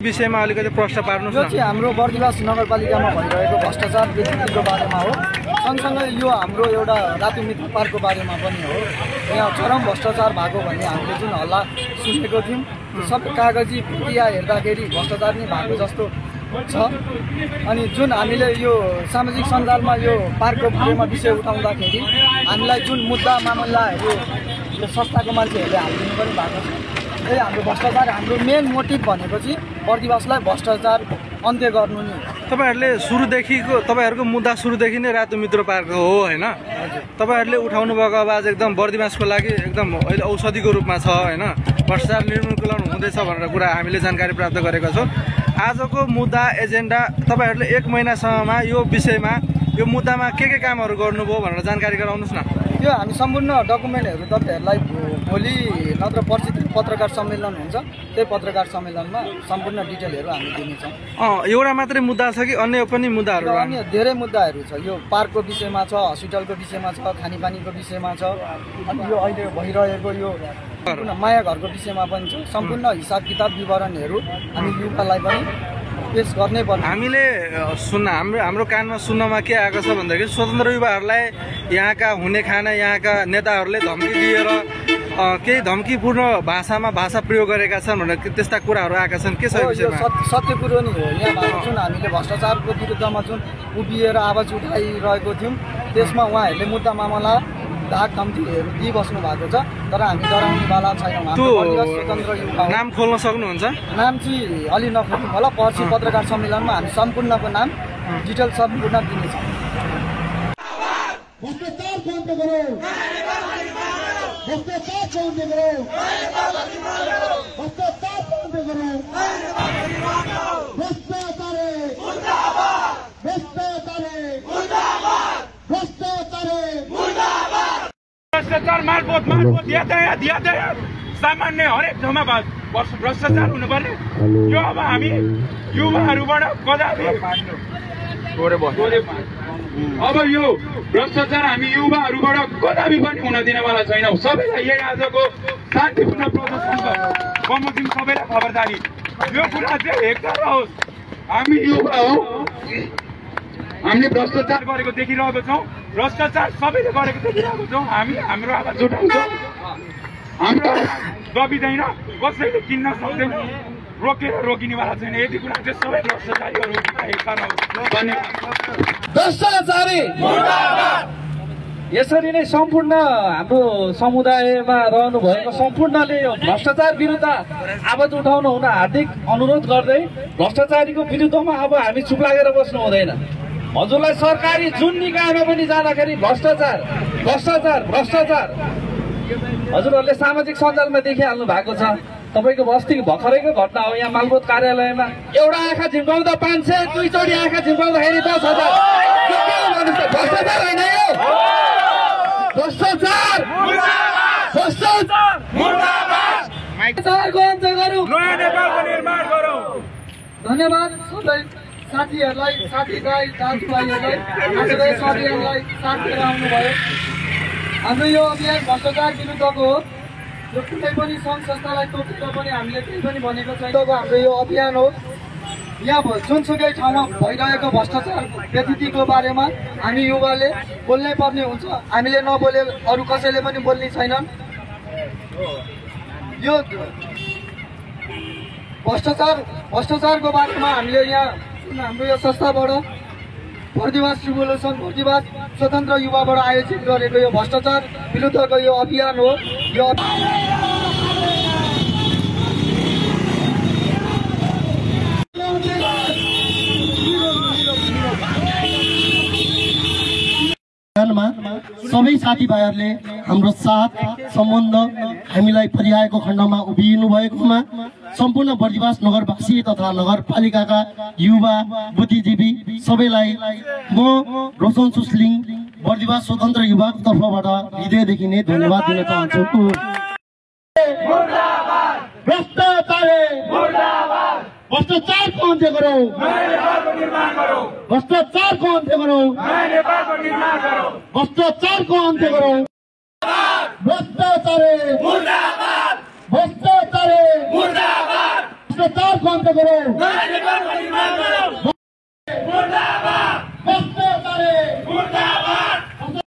विषयमा अलिकति प्रश्न पार्नुस् न। यो चाहिँ हाम्रो बर्दिवास नगरपालिकामा भइरहेको भ्रष्टाचार व्यक्तिको बारेमा हो। सँगसँगै यो हाम्रो एउटा रातु मित्र पार्कको बारेमा पनि हो। यहाँ चरम भ्रष्टाचार भएको भन्ने हामीले जुन हल्ला सुनेको थियौँ, सबै कागजी प्रक्रिया हेर्दाखेरि भ्रष्टाचार नै भएको जस्तो छ। अनि जुन हामीले यो सामाजिक सञ्जालमा यो पार्कको बारेमा विषय उठाउँदाखेरि हामीलाई जुन मुद्दा मामलाहरू यो संस्थाको मान्छेहरूले हालिदिनु पनि भएको छ। यही हाम्रो भ्रष्टाचार, हाम्रो मेन मोटिभ भनेको चाहिँ बर्दिवासलाई भ्रष्टाचार अन्त्य गर्नु नि। तपाईँहरूको मुद्दा सुरुदेखि नै रातु मित्र पार्क हो होइन? तपाईँहरूले उठाउनु भएको आवाज एकदम बर्दिवासको लागि एकदम अहिले औषधिको रूपमा छ होइन? भ्रष्टाचार निर्मूलन हुँदैछ भनेर कुरा हामीले जानकारी प्राप्त गरेका छौँ। आजको मुद्दा एजेन्डा तपाईँहरूले 1 महिनासम्ममा यो विषयमा यो मुद्दामा के कामहरू गर्नुभयो भनेर जानकारी गराउनुहोस् न। यो हामी सम्पूर्ण डकुमेन्टहरू तपाईँहरूलाई भोलि नत्र पर्सि पत्रकार सम्मेलन हुन्छ, त्यही पत्रकार सम्मेलनमा सम्पूर्ण डिटेलहरू हामी दिनेछौँ। एउटा मात्रै मुद्दा छ कि अन्य पनि मुद्दाहरू? अन्य धेरै मुद्दाहरू छ। यो पार्कको विषयमा छ, हस्पिटलको विषयमा छ, खानेपानीको विषयमा छ, अनि यो अहिले भइरहेको यो माया घरको विषयमा पनि छ। सम्पूर्ण हिसाब किताब विवरणहरू हामी युवालाई पनि पेश गर्नै पर्छ। हामीले हाम्रो कानमा सुन्नमा के आएको छ भन्दाखेरि स्वतन्त्र युवाहरूलाई यहाँका हुने खाना यहाँका नेताहरूले धम्की दिएर केही धम्कीपूर्ण भाषा प्रयोग गरेका छन् भनेर त्यस्ता कुराहरू आएका छन्। के छ यो विषयमा? सत्य कुरो नै हो। यहाँ जुन हामीले भ्रष्टाचारको विरुद्धमा जुन उभिएर आवाज उठाइरहेको थियौँ, त्यसमा उहाँहरूले मुद्दा मामला धाक धम्कीहरू दिइबस्नु भएको छ। तर हामी डराउनेवाला छैनौँ। स्वतन्त्र युवा नाम खोल्न सक्नुहुन्छ? नाम चाहिँ अलि नखोल्नु होला। पर्सि पत्रकार सम्मेलनमा हामी सम्पूर्णको नाम डिटेल सम्पूर्ण दिनेछौँ। भ्रष्टाचार मालपोत यातायात सामान्य हरेक ठाउँमा भ्रष्टाचार हुनुपर्ने। यो अब हामी युवाहरूबाट कदापि अब यो भ्रष्टाचार हामी युवाहरूबाट कदापि पनि हुन दिनेवाला छैनौँ। सबैलाई यही आजको शान्तिपूर्ण प्रदर्शनको बमोजिम सबैलाई खबरदारी। यो कुरा चाहिँ हेक्टर होस्, हामी युवा हौ, हामीले भ्रष्टाचार गरेको देखिरहेको छौँ। भ्रष्टाचार सबैले गरेको देखिरहेको छौँ। हामी हाम्रो आवाज उठाउँछौँ। हाम्रो दबिँदैन, कसैले किन्न सक्दैन, रोकिनेवाला छैन। यति कुरा चाहिँ सबै भ्रष्टाचारीहरू भ्रष्टाचारी यसरी नै सम्पूर्ण हाम्रो समुदायमा रहनु भएको सम्पूर्णले यो भ्रष्टाचार विरुद्ध आवाज उठाउनु हुन हार्दिक अनुरोध गर्दै भ्रष्टाचारीको विरुद्धमा अब हामी चुप लागेर बस्नु हुँदैन। हजुरलाई सरकारी जुन निकायमा पनि जाँदाखेरि भ्रष्टाचार हजुरहरूले सामाजिक सञ्जालमा देखिहाल्नु भएको छ। तपाईँको बस्तीको भर्खरैको घटना हो। यहाँ मालपोत कार्यालयमा एउटा आँखा झिम्काउँदा 500, दुईचोटि आँखा झिम्काउँदाखेरि 10,000। भ्रष्टाचार होइन यो? भ्रष्टाचार अन्त्य गरौँ, नयाँ नेपालको निर्माण गरौँ। धन्यवाद सबै साथीहरूलाई, साथीभाइ दाजुभाइहरूलाई, आजको यस अभियानलाई साथ दिएर आउनुभयो। हाम्रो यो अभियान भ्रष्टाचार विरुद्धको हो। यो कुनै पनि सङ्घ संस्थालाई तोकेर पनि हामीले केही पनि भनेको छैन। हाम्रो यो अभियान हो। यहाँ जुनसुकै ठाउँमा भइरहेको भ्रष्टाचार व्यतिथिको बारेमा हामी युवाले बोल्नै पर्ने हुन्छ। हामीले नबोले अरू कसैले पनि बोल्ने छैनन्। यो भ्रष्टाचारको बारेमा हामीले यहाँ हाम्रो यो संस्थाबाट बर्दिवास रिभोल्युसन, बर्दिवास स्वतन्त्र युवाबाट आयोजित गरेको यो भ्रष्टाचार विरुद्धको यो अभियान हो। यो सबै साथीभाइहरूले हाम्रो साथ सम्बन्ध हामीलाई परिआएको खण्डमा उभिनु भएकोमा सम्पूर्ण बर्दिवास नगरवासी तथा नगरपालिकाका युवा बुद्धिजीवी सबैलाई म रोशन सुस्लिङ बर्दिवास स्वतन्त्र युवाको तर्फबाट हृदयदेखि नै धन्यवाद दिन चाहन्छु। भ्रष्टाचारको अन्त्य गरौँ, भ्रष्टाचारको अन्त्य गरौँ, भ्रष्टाचारको अन्त्य गरौँ। भ्रष्टाचारी भ्रष्टाचार को अंत करो।